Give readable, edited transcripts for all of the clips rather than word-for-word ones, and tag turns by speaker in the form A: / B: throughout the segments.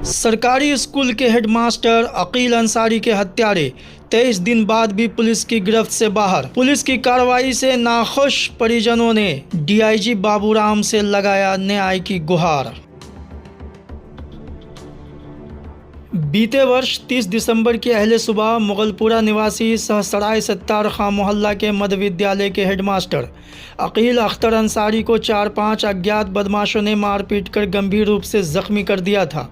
A: सरकारी स्कूल के हेडमास्टर अकील अंसारी के हत्यारे 23 दिन बाद भी पुलिस की गिरफ्त से बाहर। पुलिस की कार्रवाई से नाखुश परिजनों ने डीआईजी बाबूराम से लगाया न्याय की गुहार। बीते वर्ष 30 दिसंबर की अहले सुबह मुगलपुरा निवासी सहसराय सत्तार खां मोहल्ला के मध्य विद्यालय के हेडमास्टर अकील अख्तर अंसारी को 4-5 अज्ञात बदमाशों ने मारपीट कर गंभीर रूप से जख्मी कर दिया था,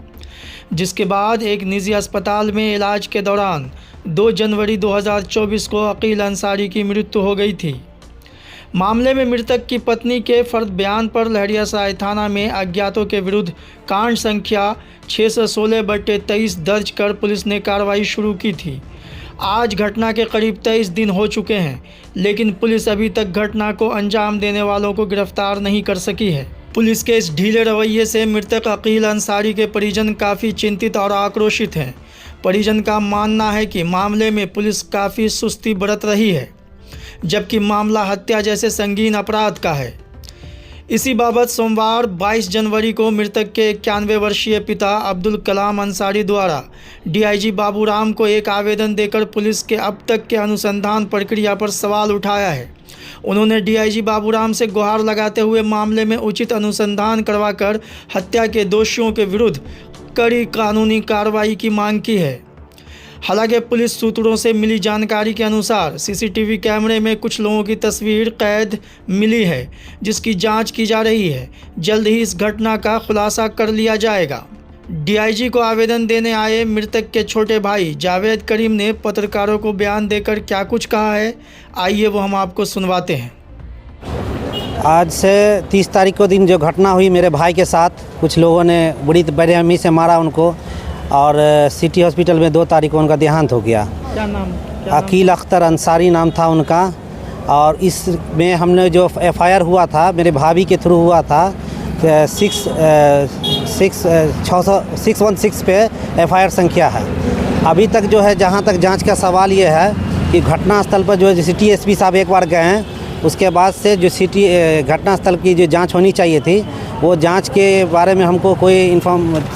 A: जिसके बाद एक निजी अस्पताल में इलाज के दौरान 2 जनवरी 2024 को अकील अंसारी की मृत्यु हो गई थी। मामले में मृतक की पत्नी के फर्द बयान पर लहरियासराय थाना में अज्ञातों के विरुद्ध कांड संख्या 616/23 दर्ज कर पुलिस ने कार्रवाई शुरू की थी। आज घटना के करीब 23 दिन हो चुके हैं, लेकिन पुलिस अभी तक घटना को अंजाम देने वालों को गिरफ्तार नहीं कर सकी है। पुलिस के इस ढीले रवैये से मृतक अकील अंसारी के परिजन काफ़ी चिंतित और आक्रोशित हैं। परिजन का मानना है कि मामले में पुलिस काफ़ी सुस्ती बरत रही है, जबकि मामला हत्या जैसे संगीन अपराध का है। इसी बाबत सोमवार 22 जनवरी को मृतक के 91 वर्षीय पिता अब्दुल कलाम अंसारी द्वारा डीआईजी बाबूराम को एक आवेदन देकर पुलिस के अब तक के अनुसंधान प्रक्रिया पर सवाल उठाया है। उन्होंने डीआईजी बाबूराम से गुहार लगाते हुए मामले में उचित अनुसंधान करवाकर हत्या के दोषियों के विरुद्ध कड़ी कानूनी कार्रवाई की मांग की है। हालांकि पुलिस सूत्रों से मिली जानकारी के अनुसार सीसीटीवी कैमरे में कुछ लोगों की तस्वीर कैद मिली है, जिसकी जांच की जा रही है। जल्द ही इस घटना का खुलासा कर लिया जाएगा। डीआईजी को आवेदन देने आए मृतक के छोटे भाई जावेद करीम ने पत्रकारों को बयान देकर क्या कुछ कहा है, आइए वो हम आपको सुनवाते हैं।
B: आज से 30 तारीख को दिन जो घटना हुई मेरे भाई के साथ, कुछ लोगों ने बुरी बेरहमी से मारा उनको, और सिटी हॉस्पिटल में 2 तारीख को उनका देहांत हो गया।
A: क्या नाम?
B: अकील अख्तर अंसारी नाम था उनका। और इसमें हमने जो एफआईआर हुआ था मेरे भाभी के थ्रू हुआ था, 616 पे एफआईआर संख्या है। अभी तक जो है, जहां तक जांच का सवाल ये है कि घटनास्थल पर जो सिटी एसपी साहब एक बार गए हैं, उसके बाद से जो घटनास्थल की जो जांच होनी चाहिए थी, वो जांच के बारे में हमको कोई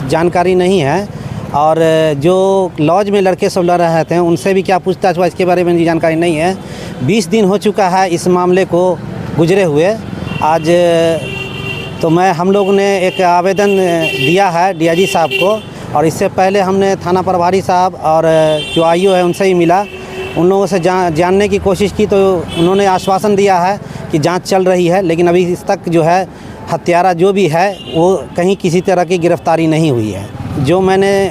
B: जानकारी नहीं है। और जो लॉज में लड़के सब लड़ रहे थे उनसे भी क्या पूछताछ हुआ इसके बारे में जानकारी नहीं है। 20 दिन हो चुका है इस मामले को गुजरे हुए। आज तो हम लोग ने एक आवेदन दिया है डीआईजी साहब को, और इससे पहले हमने थाना प्रभारी साहब और जो आईओ है उनसे ही मिला, उन लोगों से जानने की कोशिश की, तो उन्होंने आश्वासन दिया है कि जांच चल रही है, लेकिन अभी इस तक जो है हत्यारा जो भी है वो कहीं किसी तरह की गिरफ्तारी नहीं हुई है। जो मैंने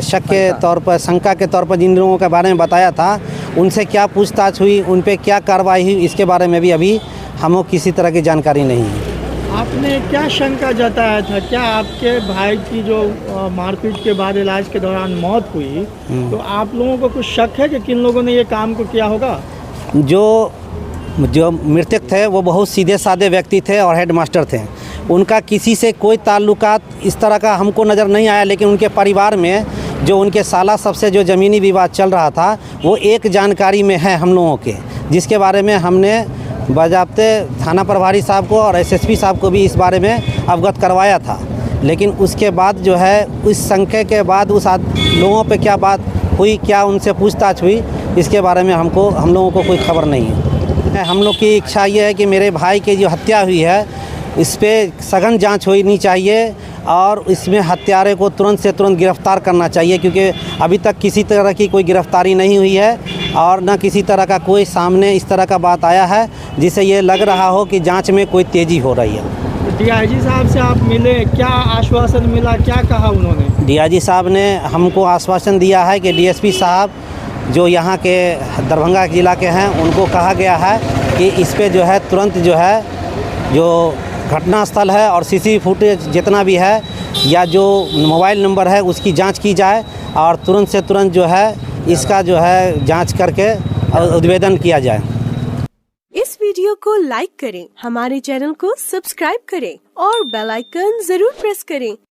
B: शक के तौर पर, शंका के तौर पर जिन लोगों के बारे में बताया था, उनसे क्या पूछताछ हुई, उन पे क्या कार्रवाई हुई, इसके बारे में भी अभी हमको किसी तरह की जानकारी नहीं है।
A: आपने क्या शंका जताया था? क्या आपके भाई की जो मारपीट के बाद इलाज के दौरान मौत हुई, तो आप लोगों को कुछ शक है कि किन लोगों ने ये काम को किया होगा?
B: जो मृतक थे वो बहुत सीधे साधे व्यक्ति थे और हेडमास्टर थे। उनका किसी से कोई ताल्लुकात इस तरह का हमको नज़र नहीं आया, लेकिन उनके परिवार में जो उनके साला सबसे जो ज़मीनी विवाद चल रहा था, वो एक जानकारी में है हम लोगों के, जिसके बारे में हमने बाज़ाब्ते थाना प्रभारी साहब को और एसएसपी साहब को भी इस बारे में अवगत करवाया था। लेकिन उसके बाद जो है, उस संख्या के बाद उस लोगों पे क्या बात हुई, क्या उनसे पूछताछ हुई, इसके बारे में हम लोगों को कोई खबर नहीं है। हम लोग की इच्छा ये है कि मेरे भाई की जो हत्या हुई है, इस पर सघन जांच होनी चाहिए और इसमें हत्यारे को तुरंत से तुरंत गिरफ्तार करना चाहिए, क्योंकि अभी तक किसी तरह की कोई गिरफ्तारी नहीं हुई है और न किसी तरह का कोई सामने इस तरह का बात आया है जिससे ये लग रहा हो कि जांच में कोई तेज़ी हो रही है।
A: डीआईजी साहब से आप मिले, क्या आश्वासन मिला, क्या कहा उन्होंने? डीआईजी
B: साहब ने हमको आश्वासन दिया है कि डीएसपी साहब जो यहाँ के दरभंगा जिला के हैं, उनको कहा गया है कि इस पे जो है तुरंत जो है, जो घटनास्थल है और सीसी फुटेज जितना भी है या जो मोबाइल नंबर है उसकी जांच की जाए, और तुरंत से तुरंत जो है इसका जो है जांच करके उद्भेदन किया जाए।
C: इस वीडियो को लाइक करें, हमारे चैनल को सब्सक्राइब करें और बेल आइकन जरूर प्रेस करें